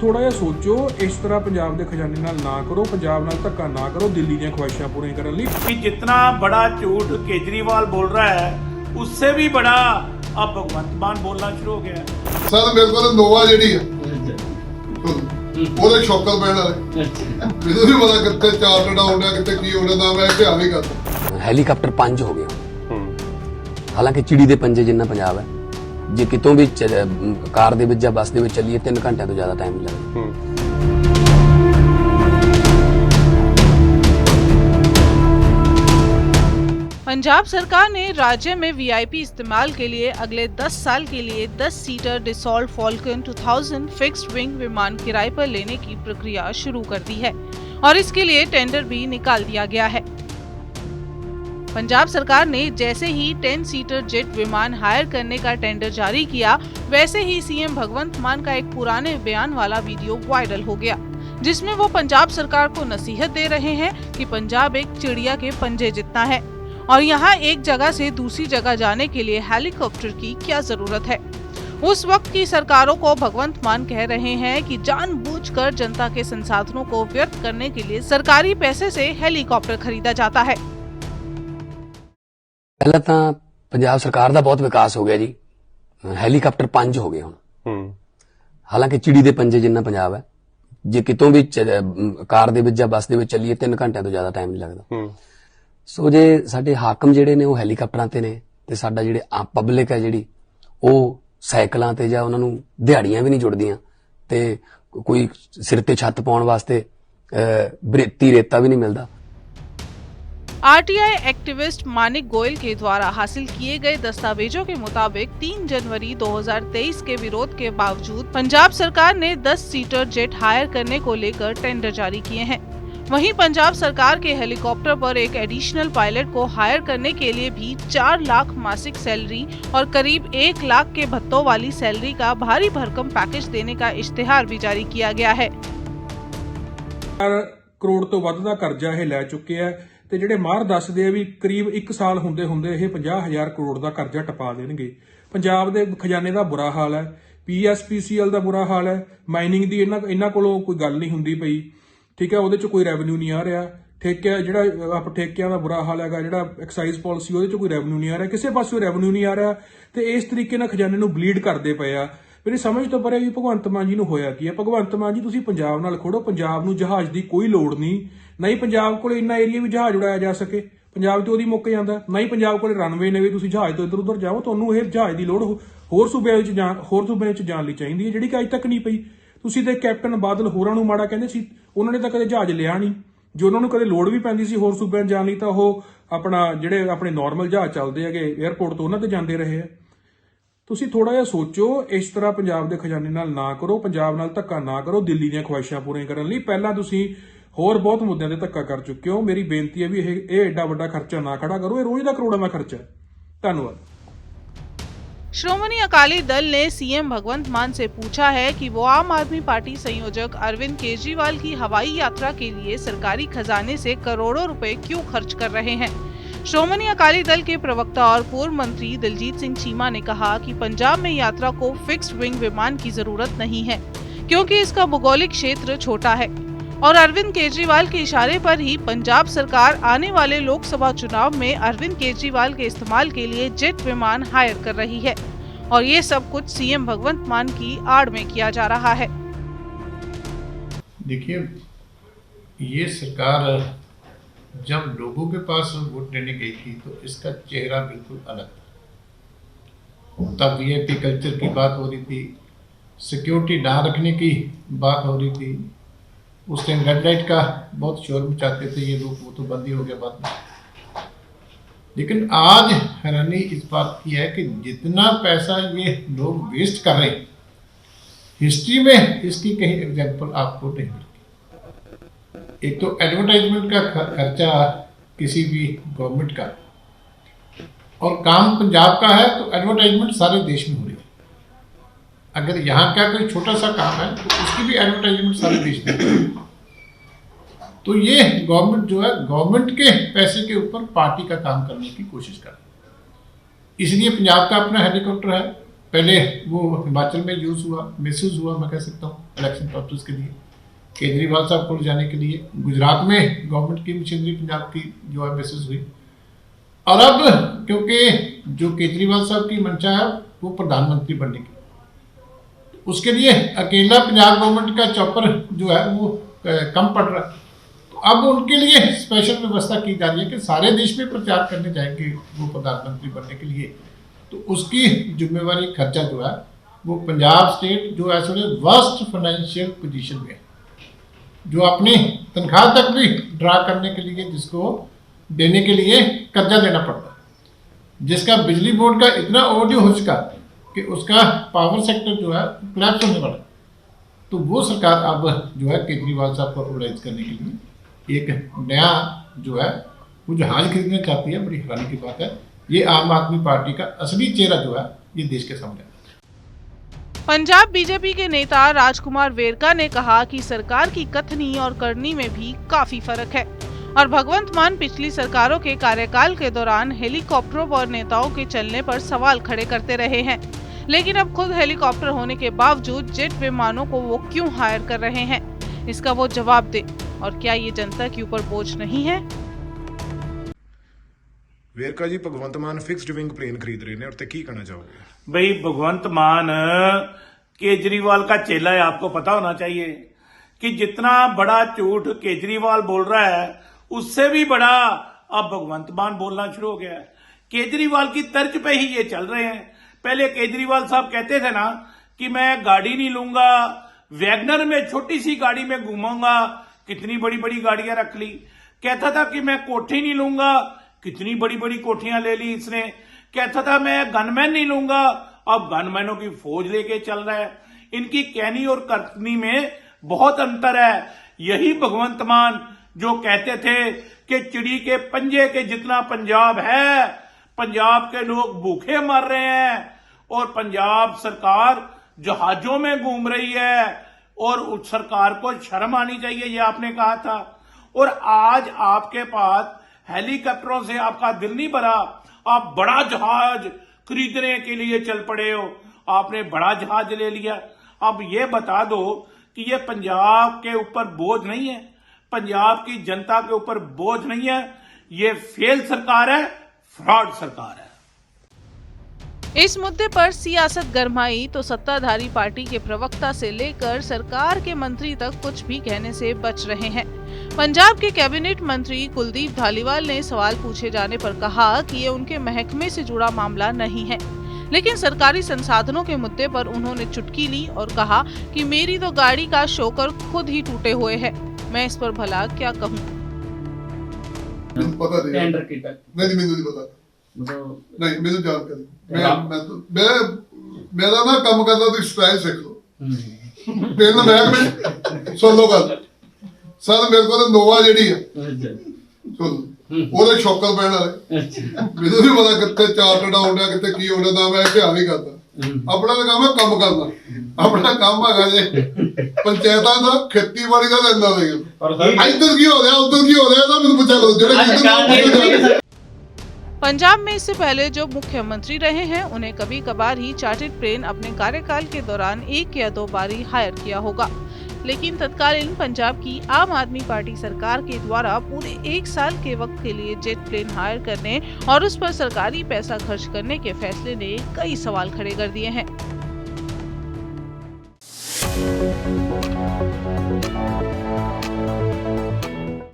थोड़ा जिहा सोचो, इस तरह पंजाब के खजाने नाल ना करो, पंजाब नाल धक्का ना करो दिल्ली दी ख्वाहिशां पूरी करने लई। कि जितना बड़ा झूठ केजरीवाल बोल रहा है उससे भी बड़ा अब भगवंत मान बोलना शुरू हो गया है। सर मेरे को नोवा जी ਉਹਦੇ ਸ਼ੌਕਲ ਪੈਣ ਵਾਲੇ ਮੈਨੂੰ ਨਹੀਂ ਪਤਾ ਕਿੱਥੇ ਚਾਰਟਡ ਆਉਂਦਾ ਕਿੱਥੇ ਕੀ ਹੋਣਾ ਦਾ ਮੈਂ ਧਿਆਨ ਨਹੀਂ ਕਰਦਾ। ਹੈਲੀਕਾਪਟਰ 5 ਹੋ ਗਿਆ। ਹਾਲਾਂਕਿ ਚਿੜੀ ਦੇ ਪੰਜੇ ਜਿੰਨਾ ਪੰਜਾਬ ਹੈ, ਜੇ ਕਿਤੋਂ ਵੀ ਕਾਰ ਦੇ ਵਿੱਚ ਜਾਂ ਬੱਸ ਦੇ ਵਿੱਚ ਚੱਲੀਏ 3 ਘੰਟਿਆਂ ਤੋਂ ਜ਼ਿਆਦਾ ਟਾਈਮ ਨਹੀਂ ਲੱਗਦਾ। पंजाब सरकार ने राज्य में वीआईपी इस्तेमाल के लिए अगले 10 साल के लिए 10 seater Dassault Falcon 2000 fixed wing विमान किराए पर लेने की प्रक्रिया शुरू कर दी है और इसके लिए टेंडर भी निकाल दिया गया है। पंजाब सरकार ने जैसे ही 10 सीटर जेट विमान हायर करने का टेंडर जारी किया, वैसे ही सीएम भगवंत मान का एक पुराने बयान वाला वीडियो वायरल हो गया, जिसमें वो पंजाब सरकार को नसीहत दे रहे हैं कि पंजाब एक चिड़िया के पंजे जितना है और यहाँ एक जगह से दूसरी जगह जाने के लिए हेलीकॉप्टर की क्या जरूरत है। उस वक्त की सरकारों को भगवंत मान कह रहे हैं कि जानबूझकर जनता के संसाधनों को व्यर्थ करने के लिए सरकारी पैसे से हेलीकॉप्टर खरीदा जाता है। ਪਹਿਲਾਂ ਤਾਂ ਪੰਜਾਬ ਸਰਕਾਰ ਦਾ ਬਹੁਤ ਵਿਕਾਸ ਹੋ ਗਿਆ ਜੀ। ਹੈਲੀਕਾਪਟਰ 5 ਹੋ ਗਏ ਹੁਣ। ਹਾਲਾਂਕਿ ਚਿੜੀ ਦੇ ਪੰਜੇ ਜਿੰਨਾ ਪੰਜਾਬ ਹੈ, ਜੇ ਕਿਤੋਂ ਵੀ ਕਾਰ ਦੇ ਵਿੱਚ ਜਾਂ ਬੱਸ ਦੇ ਵਿੱਚ ਚੱਲੀਏ 3 ਘੰਟਿਆਂ ਤੋਂ ਜ਼ਿਆਦਾ ਟਾਈਮ ਨਹੀਂ ਲੱਗਦਾ। ਸੋ ਜੇ ਸਾਡੇ ਹਾਕਮ ਜਿਹੜੇ ਨੇ ਉਹ ਹੈਲੀਕਾਪਟਰਾਂ ਤੇ ਨੇ ਤੇ ਸਾਡਾ ਜਿਹੜੇ ਆਮ ਪਬਲਿਕ ਹੈ ਜਿਹੜੀ ਉਹ ਸਾਈਕਲਾਂ ਤੇ ਜਾਂ ਉਹਨਾਂ ਨੂੰ ਦਿਹਾੜੀਆਂ ਵੀ ਨਹੀਂ ਜੁੜਦੀਆਂ ਤੇ ਕੋਈ ਸਿਰ ਤੇ ਛੱਤ ਪਾਉਣ ਵਾਸਤੇ ਬਰੇਤੀ ਰੇਤਾ भी नहीं मिलता। आरटीआई एक्टिविस्ट मानिक गोयल के द्वारा हासिल किए गए दस्तावेजों के मुताबिक 3 जनवरी 2023 के विरोध के बावजूद पंजाब सरकार ने 10 सीटर जेट हायर करने को लेकर टेंडर जारी किए हैं। वहीं पंजाब सरकार के हेलीकॉप्टर पर एक एडिशनल पायलट को हायर करने के लिए भी 4 लाख मासिक सैलरी और करीब 1 लाख के भत्तों वाली सैलरी का भारी भरकम पैकेज देने का इश्तेहार भी जारी किया गया है। ਕਰੋੜ ਤੋਂ ਵੱਧ ਦਾ ਕਰਜ਼ਾ ਇਹ ਲੈ ਚੁੱਕੇ ਆ ਤੇ ਜਿਹੜੇ ਮਾਹਰ ਦੱਸਦੇ ਆ ਵੀ ਕਰੀਬ 1 ਸਾਲ ਹੁੰਦੇ ਇਹ 50,000 ਕਰੋੜ ਦਾ ਕਰਜ਼ਾ ਟਪਾ ਦੇਣਗੇ। ਪੰਜਾਬ ਦੇ ਖਜ਼ਾਨੇ ਦਾ ਬੁਰਾ ਹਾਲ ਹੈ, ਪੀਐਸਪੀਸੀਐਲ ਦਾ ਬੁਰਾ ਹਾਲ ਹੈ, ਮਾਈਨਿੰਗ ਦੀ ਇਹਨਾਂ ਕੋਲੋਂ ਕੋਈ ਗੱਲ ਨਹੀਂ ਹੁੰਦੀ ਪਈ, ਠੀਕ ਹੈ, ਉਹਦੇ ਚ ਕੋਈ ਰੈਵਨਿਊ ਨਹੀਂ ਆ ਰਿਹਾ। ਠੇਕਿਆ ਜਿਹੜਾ ਠੇਕਿਆਂ ਦਾ ਬੁਰਾ ਹਾਲ ਹੈਗਾ, ਜਿਹੜਾ ਐਕਸਾਈਜ਼ ਪਾਲਿਸੀ ਉਹਦੇ ਚ ਕੋਈ ਰੈਵਨਿਊ ਨਹੀਂ ਆ ਰਿਹਾ, ਕਿਸੇ ਪਾਸੇ ਰੈਵਨਿਊ ਨਹੀਂ ਆ ਰਿਹਾ ਤੇ ਇਸ ਤਰੀਕੇ ਨਾਲ ਖਜ਼ਾਨੇ ਨੂੰ ਬਲੀਡ ਕਰਦੇ ਪਏ ਆ। ਮੇਰੀ ਸਮਝ ਤੋਂ ਪਰੇ ਵੀ ਭਗਵੰਤ ਮਾਨ ਜੀ ਨੂੰ ਹੋਇਆ ਕੀ ਹੈ। ਭਗਵੰਤ ਮਾਨ ਜੀ ਤੁਸੀਂ ਪੰਜਾਬ ਨਾਲ ਖੜੋ, ਪੰਜਾਬ ਨੂੰ ਜਹਾਜ਼ ਦੀ ਕੋਈ ਲੋੜ ਨਹੀਂ ਪੰਜਾਬ ਕੋਲ ਇੰਨਾ ਏਰੀਆ ਵੀ ਜਹਾਜ਼ ਉਡਾਇਆ ਜਾ ਸਕੇ, ਪੰਜਾਬ ਤੇ ਉਹਦੀ ਮੁੱਕ ਜਾਂਦਾ, ਨਾ ਹੀ ਪੰਜਾਬ ਕੋਲ ਰਨਵੇ ਨੇ ਵੀ ਤੁਸੀਂ ਜਹਾਜ਼ ਤੋਂ ਇੱਧਰ ਉੱਧਰ ਜਾਓ। ਤੁਹਾਨੂੰ ਇਹ ਜਹਾਜ਼ ਦੀ ਲੋੜ ਹੋਰ ਸੂਬਿਆਂ ਵਿੱਚ ਜਾਣ ਲਈ ਚਾਹੀਦੀ ਹੈ, ਜਿਹੜੀ ਕਿ ਅੱਜ ਤੱਕ ਨਹੀਂ ਪਈ। ਤੁਸੀਂ ਤੇ ਕੈਪਟਨ ਬਾਦਲ ਹੋਰਾਂ ਨੂੰ ਮਾੜਾ ਕਹਿੰਦੇ ਸੀ, ਉਹਨਾਂ ਨੇ ਤਾਂ ਕਦੇ ਜਹਾਜ਼ ਲਿਆ ਨਹੀਂ। ਜੇ ਉਹਨਾਂ ਨੂੰ ਕਦੇ ਲੋੜ ਵੀ ਪੈਂਦੀ ਸੀ ਹੋਰ ਸੂਬਿਆਂ ਜਾਣ ਲਈ ਤਾਂ ਉਹ ਜਿਹੜੇ ਆਪਣੇ ਨਾਰਮਲ ਜਹਾਜ਼ ਚੱਲਦੇ ਹੈਗੇ 에ਅਰਪੋਰਟ ਤੋਂ ਉਹਨਾਂ ਤੇ ਜਾਂਦੇ ਰਹੇ ਆ। ਤੁਸੀਂ ਥੋੜਾ ਜਿਹਾ ਸੋਚੋ, ਇਸ ਤਰ੍ਹਾਂ ਪੰਜਾਬ ਦੇ ਖਜ਼ਾਨੇ ਨਾਲ ਨਾ ਕਰੋ, ਪੰਜਾਬ ਨਾਲ ਧੱਕਾ ਨਾ ਕਰੋ ਦਿल्ली ਦੀਆਂ ख्वाहिशां ਪੂਰੀਆਂ ਕਰਨ ਲਈ। ਪਹਿਲਾਂ ਤੁਸੀਂ ਹੋਰ ਬਹੁਤ ਮੁੱਦਿਆਂ ਤੇ ਧੱਕਾ ਕਰ ਚੁੱਕੇ ਹੋ। ਮੇਰੀ ਬੇਨਤੀ ਹੈ ਵੀ ਇਹ ਐਡਾ ਵੱਡਾ ਖਰਚਾ ਨਾ ਖੜਾ ਕਰੋ, ਇਹ ਰੋਜ਼ ਦਾ ਕਰੋੜਾਂ ਦਾ ਖਰਚਾ ਹੈ। ਧੰਨਵਾਦ। श्रोमणी अकाली दल ने सीएम भगवंत मान से पूछा है कि वो आम आदमी पार्टी संयोजक अरविंद केजरीवाल की हवाई यात्रा के लिए सरकारी खजाने से करोड़ों रुपए क्यों खर्च कर रहे हैं। श्रोमणी अकाली दल के प्रवक्ता और पूर्व मंत्री दिलजीत सिंह चीमा ने कहा कि पंजाब में यात्रा को फिक्स्ड विंग विमान की जरूरत नहीं है क्योंकि इसका भौगोलिक क्षेत्र छोटा है और अरविंद केजरीवाल के इशारे पर ही पंजाब सरकार आने वाले लोकसभा चुनाव में अरविंद केजरीवाल के इस्तेमाल के लिए जेट विमान हायर कर रही है और ये सब कुछ सीएम भगवंत मान की आड़ में किया जा रहा है। देखिए, ये सरकार जब लोगों के पास वोट लेने गई थी तो इसका चेहरा बिल्कुल अलग था। तब वीआईपी कल्चर की बात हो रही थी, सिक्योरिटी ना रखने की बात हो रही थी, उस टाइम रेड लाइट का बहुत शोर मचाते थे ये लोग, वो तो बंद ही हो गया बाद में। लेकिन आज हैरानी इस बात की है कि जितना पैसा ये लोग वेस्ट कर रहे हैं, हिस्ट्री में इसकी कहीं एग्जाम्पल आपको नहीं मिलती। एक तो एडवर्टाइजमेंट का खर्चा किसी भी गवर्नमेंट का, और काम पंजाब का है तो एडवर्टाइजमेंट सारे देश में हो रही है। अगर यहाँ का कोई छोटा सा काम है तो उसकी भी एडवर्टाइजमेंट सारे देश में हो रही है। तो ये गवर्नमेंट जो है गवर्नमेंट के पैसे के ऊपर पार्टी का काम करने की कोशिश कर रही है। इसलिए पंजाब का अपना हेलीकॉप्टर है, पहले वो हिमाचल में यूज़ हुआ, मिसयूज़ हुआ, मैं कह सकता हूँ इलेक्शन पर्पज़ के लिए, केजरीवाल साहब को जाने के लिए। गुजरात में गवर्नमेंट की मशीनरी पंजाब की जो है मिसयूज़ हुई। और अब क्योंकि जो केजरीवाल साहब की मंशा है वो प्रधानमंत्री बनने की, उसके लिए अकेला पंजाब गवर्नमेंट का चॉपर जो है वो कम पड़ रहा है। तो अब उनके लिए स्पेशल व्यवस्था की जा रही है कि सारे देश में प्रचार करने जाएंगे वो प्रधानमंत्री बनने के लिए। तो उसकी जिम्मेवारी, खर्चा जो है वो पंजाब स्टेट जो है थोड़े वर्स्ट फाइनेंशियल पोजीशन में है, जो अपनी तनख्वाह तक भी ड्रा करने के लिए, जिसको देने के लिए कर्जा लेना पड़ता है, जिसका बिजली बोर्ड का इतना ओवरड्यू हो चुका कि उसका पावर सेक्टर जो है कोलैप्स होने वाला। तो वो सरकार अब जो है केजरीवाल साहब को ऑर्गेनाइज करने के लिए एक नया जो है वो जहाज खरीदना चाहती है। बड़ी हैरानी की बात है, ये आम आदमी पार्टी का असली चेहरा जो है ये देश के सामने है। पंजाब बीजेपी के नेता राजकुमार वेरका ने कहा कि सरकार की कथनी और करनी में भी काफी फर्क है और भगवंत मान पिछली सरकारों के कार्यकाल के दौरान हेलीकॉप्टरों पर नेताओं के चलने पर सवाल खड़े करते रहे हैं, लेकिन अब खुद हेलीकॉप्टर होने के बावजूद जेट विमानों को वो क्यों हायर कर रहे हैं, इसका वो जवाब दे। और क्या ये जनता के ऊपर बोझ नहीं है? वेरका जी, भगवंत मान फिक्स्ड विंग प्लेन खरीद रहे हैं और ਕੀ कहना चाहोगे? भाई भगवंत मान केजरीवाल का चेला है, आपको पता होना चाहिए कि जितना बड़ा झूठ केजरीवाल बोल रहा है उससे भी बड़ा अब भगवंत मान बोलना शुरू हो गया है। केजरीवाल की तर्ज पे ही ये चल रहे हैं। पहले केजरीवाल साहब कहते थे ना कि मैं गाड़ी नहीं लूंगा, वैगनर में छोटी सी गाड़ी में घूमूंगा, कितनी बड़ी बड़ी गाड़ियां रख ली। कहता था कि मैं कोठी नहीं लूंगा, कितनी बड़ी बड़ी कोठियां ले ली इसने। कहता था मैं गनमैन नहीं लूंगा, अब गनमैनों की फौज लेके चल रहा है। इनकी कहनी और करनी में बहुत अंतर है। यही भगवंत मान जो कहते थे कि चिड़ी के पंजे के जितना पंजाब है, पंजाब के लोग भूखे मर रहे हैं और पंजाब सरकार जहाजों में घूम रही है और उस सरकार को शर्म आनी चाहिए, ये आपने कहा था। और आज आपके पास हेलीकॉप्टरों से आपका दिल नहीं भरा, आप बड़ा जहाज खरीदने के लिए चल पड़े हो, आपने बड़ा जहाज ले लिया। अब ये बता दो कि ये पंजाब के ऊपर बोझ नहीं है, पंजाब की जनता के ऊपर बोझ नहीं है, ये फेल सरकार है, फ्रॉड सरकार है। इस मुद्दे पर सियासत गरमाई तो सत्ताधारी पार्टी के प्रवक्ता से लेकर सरकार के मंत्री तक कुछ भी कहने से बच रहे हैं। पंजाब के कैबिनेट मंत्री कुलदीप धालीवाल ने सवाल पूछे जाने पर कहा कि ये उनके महकमे से जुड़ा मामला नहीं है, लेकिन सरकारी संसाधनों के मुद्दे पर उन्होंने चुटकी ली और कहा कि मेरी तो गाड़ी का शोकर खुद ही टूटे हुए है, मैं इस पर भला क्या कहूँ। पता नहीं, टेंडर की नहीं ਮੈਨੂੰ नहीं पता, मतलब नहीं ਮੈਨੂੰ जानकारी। मेरा ना काम करदा तो स्टाइल सीख लो, पेन महकमे सुन लो गल। सर मेरे को नोवा ਜਿਹੜੀ ਹੈ ਸੁਣ ਉਹਦੇ ਸ਼ੌਕਰ ਪੈਣ ਵਾਲੇ, ਮੈਨੂੰ ਨਹੀਂ ਪਤਾ ਕਿੱਥੇ ਚਾਰਟਡ ਆਉਂਦਾ ਕਿੱਥੇ ਕੀ ਹੋਣਾ, ਨਾ ਮੈਂ ਧਿਆਨ ਨਹੀਂ ਕਰਦਾ। ਆਪਣਾ ਤਾਂ ਕੰਮ ਹੈ ਕੰਮ ਕਰਨਾ, ਆਪਣਾ ਕੰਮ ਹੈਗਾ ਜੇ ਪੰਚਾਇਤਾਂ ਦਾ ਖੇਤੀਬਾੜੀ ਦਾ ਲੈਂਦਾ ਨਹੀਂ। ਇੱਧਰ ਕੀ ਹੋ ਰਿਹਾ ਉੱਧਰ ਕੀ ਹੋ ਰਿਹਾ ਤਾਂ ਮੈਨੂੰ ਪੁੱਛਿਆ ਕਰੋ ਜਿਹੜੇ। पंजाब में इससे पहले जो मुख्यमंत्री रहे हैं उन्हें कभी कभार ही चार्टर्ड प्लेन अपने कार्यकाल के दौरान 1 या 2 बार ही हायर किया होगा, लेकिन तत्कालीन पंजाब की आम आदमी पार्टी सरकार के द्वारा पूरे 1 साल के वक्त के लिए जेट प्लेन हायर करने और उस पर सरकारी पैसा खर्च करने के फैसले ने कई सवाल खड़े कर दिए हैं।